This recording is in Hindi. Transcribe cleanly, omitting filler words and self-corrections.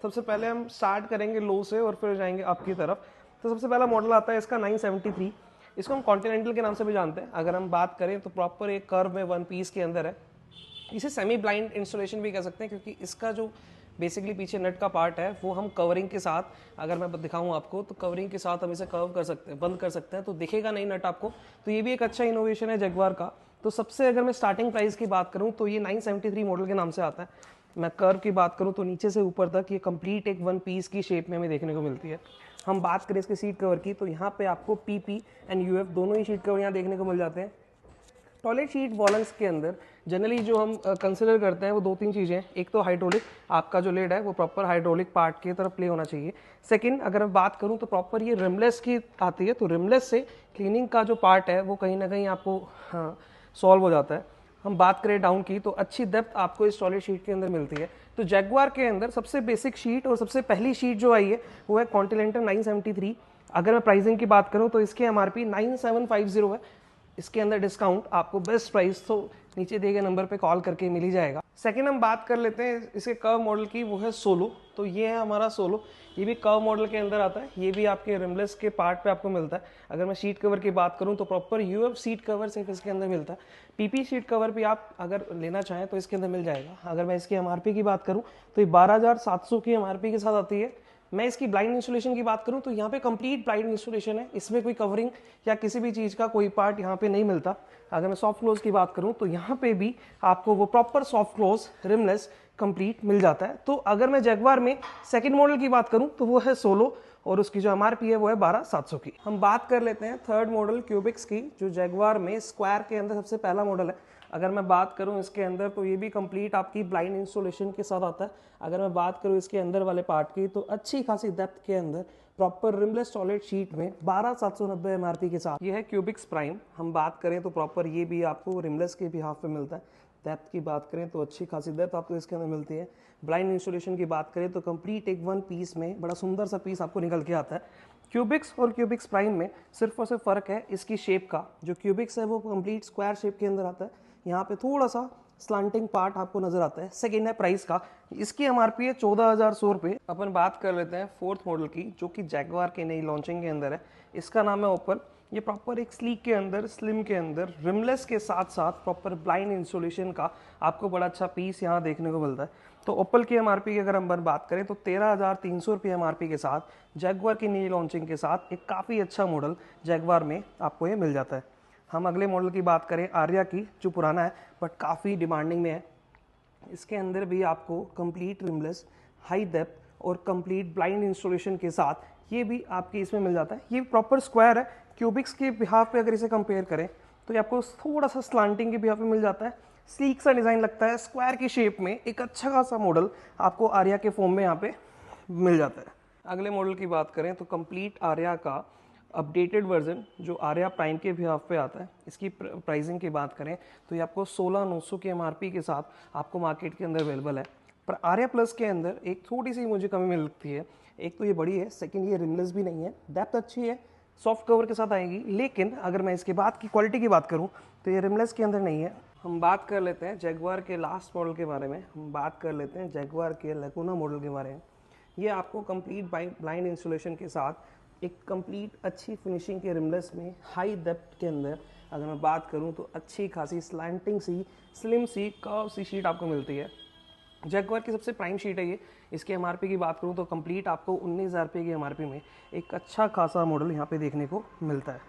सबसे पहले हम स्टार्ट करेंगे लो से और फिर जाएंगे अप की तरफ। तो सबसे पहला मॉडल आता है इसका 973। इसको हम कॉन्टिनेंटल के नाम से भी जानते हैं। अगर हम बात करें तो प्रॉपर एक कर्व में वन पीस के अंदर है। इसे सेमी ब्लाइंड इंस्टॉलेशन भी कह सकते हैं, क्योंकि इसका जो बेसिकली पीछे नट का पार्ट है वो हम कवरिंग के साथ, अगर मैं दिखाऊं आपको तो कवरिंग के साथ हम इसे कर्व कर सकते हैं, बंद कर सकते हैं, तो दिखेगा नहीं नट आपको। तो ये भी एक अच्छा इनोवेशन है जगुआर का। तो सबसे अगर मैं स्टार्टिंग प्राइस की बात करूं तो ये 973 मॉडल के नाम से आता है। मैं कर्व की बात करूं तो नीचे से ऊपर तक ये कंप्लीट एक वन पीस की शेप में हमें देखने को मिलती है। हम बात करें इसके सीट कवर की तो यहाँ पे आपको पीपी एंड यूएफ दोनों ही सीट कवर यहाँ देखने को मिल जाते हैं। टॉयलेट सीट वॉल्स के अंदर जनरली जो हम कंसिडर करते हैं वो दो तीन चीज़ें हैं। एक तो हाइड्रोलिक, आपका जो लेड है वो प्रॉपर हाइड्रोलिक पार्ट की तरफ प्ले होना चाहिए। सेकंड, अगर मैं बात करूं तो प्रॉपर ये रिमलेस की आती है, तो रिमलेस से क्लीनिंग का जो पार्ट है वो कहीं ना कहीं आपको सॉल्व हो जाता है। हम बात करें डाउन की तो अच्छी डेप्थ आपको इस टॉयलेट शीट के अंदर मिलती है। तो जगुआर के अंदर सबसे बेसिक शीट और सबसे पहली शीट जो आई है वो है कॉन्टिनेंटल 973। अगर मैं प्राइसिंग की बात करूं तो इसकी एमआरपी 9750 है। इसके अंदर डिस्काउंट आपको बेस्ट प्राइस तो नीचे दिए गए नंबर पे कॉल करके मिल ही जाएगा। सेकंड हम बात कर लेते हैं इसके कर्व मॉडल की, वो है सोलो। तो ये है हमारा सोलो, ये भी कर्व मॉडल के अंदर आता है। ये भी आपके रिमलेस के पार्ट पे आपको मिलता है। अगर मैं सीट कवर की बात करूं तो प्रॉपर यूएफ सीट कवर सिर्फ इसके अंदर मिलता है। पीपी सीट कवर भी आप अगर लेना चाहें तो इसके अंदर मिल जाएगा। अगर मैं इसकी एमआरपी की बात करूं तो ये 12,700 की एमआरपी के साथ आती है। मैं इसकी ब्लाइंड इंस्टॉलेशन की बात करूं तो यहाँ पे कंप्लीट ब्लाइंड इंस्टॉलेशन है। इसमें कोई कवरिंग या किसी भी चीज़ का कोई पार्ट यहाँ पे नहीं मिलता। अगर मैं सॉफ्ट क्लोज की बात करूं तो यहाँ पे भी आपको वो proper soft close rimless complete मिल जाता है। तो अगर मैं जगुआर में सेकंड मॉडल की बात करूं तो वो है सोलो और उसकी जो एमआरपी है वो है 12,700 की। हम बात कर लेते हैं थर्ड मॉडल क्यूबिक्स की, जो जगुआर में स्क्वायर के अंदर सबसे पहला मॉडल है। अगर मैं बात करूं इसके अंदर तो ये भी कंप्लीट आपकी ब्लाइंड इंस्टॉलेशन के साथ आता है। अगर मैं बात करूं इसके अंदर वाले पार्ट की तो अच्छी खासी डेप्थ के अंदर प्रॉपर रिमलेस टॉयलेट शीट में 12,790 एमआरपी के साथ ये है क्यूबिक्स प्राइम। हम बात करें तो प्रॉपर ये भी आपको रिमलेस के बिहाफ पे मिलता है। डेप्थ की बात करें तो अच्छी खासी डेप्थ आपको इसके अंदर मिलती है। ब्लाइंड इंस्टॉलेशन की बात करें तो कंप्लीट एक वन पीस में बड़ा सुंदर सा पीस आपको निकल के आता है। क्यूबिक्स और क्यूबिक्स प्राइम में सिर्फ और सिर्फ फ़र्क है इसकी शेप का। जो क्यूबिक्स है वो कंप्लीट स्क्वायर शेप के अंदर आता है, यहाँ पे थोड़ा सा स्लांटिंग पार्ट आपको नजर आता है। सेकेंड है प्राइस का, इसकी एमआरपी है 14,100 रुपये। अपन बात कर लेते हैं फोर्थ मॉडल की, जो कि जगुआर की नई लॉन्चिंग के अंदर है। इसका नाम है ओपल। ये प्रॉपर एक स्लीक के अंदर, स्लिम के अंदर, रिमलेस के साथ साथ प्रॉपर ब्लाइंड इंस्टॉलेशन का आपको बड़ा अच्छा पीस यहाँ देखने को मिलता है। तो ओपल की एमआरपी की अगर हम बात करें तो 13,300 रुपये एमआरपी के साथ जगुआर की नई लॉन्चिंग के साथ एक काफ़ी अच्छा मॉडल जगुआर में आपको ये मिल जाता है। हम अगले मॉडल की बात करें आर्या की, जो पुराना है बट काफ़ी डिमांडिंग में है। इसके अंदर भी आपको कंप्लीट रिमलेस, हाई डेप्थ और कंप्लीट ब्लाइंड इंस्टॉलेशन के साथ ये भी आपकी इसमें मिल जाता है। ये प्रॉपर स्क्वायर है। क्यूबिक्स के बिहाफ पे अगर इसे कंपेयर करें तो ये आपको थोड़ा सा स्लांटिंग के बिहाफ पे मिल जाता है। स्लीक सा डिज़ाइन लगता है, स्क्वायर की शेप में एक अच्छा खासा मॉडल आपको आर्या के फॉर्म में यहाँ पे मिल जाता है। अगले मॉडल की बात करें तो कंप्लीट आर्या का अपडेटेड वर्जन जो आर्या प्राइम के बिहाफ पे आता है। इसकी प्राइसिंग की बात करें तो ये आपको 16,900 की एमआरपी के साथ आपको मार्केट के अंदर अवेलेबल है। पर आर्या प्लस के अंदर एक थोड़ी सी मुझे कमी मिलती है। एक तो ये बड़ी है, सेकंड ये रिमलेस भी नहीं है, डेप्थ अच्छी है, सॉफ्ट कवर के साथ आएगी। लेकिन अगर मैं इसके बाद की क्वालिटी की बात करूँ तो ये रिमलेस के अंदर नहीं है। हम बात कर लेते हैं जगुआर के लास्ट मॉडल के बारे में। हम बात कर लेते हैं जगुआर के लैगूना मॉडल के बारे में। ये आपको कंप्लीट ब्लाइंड इंस्टॉलेशन के साथ एक कंप्लीट अच्छी फिनिशिंग के रिमलेस में हाई डेप्थ के अंदर अगर मैं बात करूं तो अच्छी खासी स्लैंटिंग सी, स्लिम सी, कर्व सी शीट आपको मिलती है। जगुआर की सबसे प्राइम शीट है ये। इसके एमआरपी की बात करूं तो कंप्लीट आपको 19,000 रुपये की एमआरपी में एक अच्छा खासा मॉडल यहाँ पे देखने को मिलता है।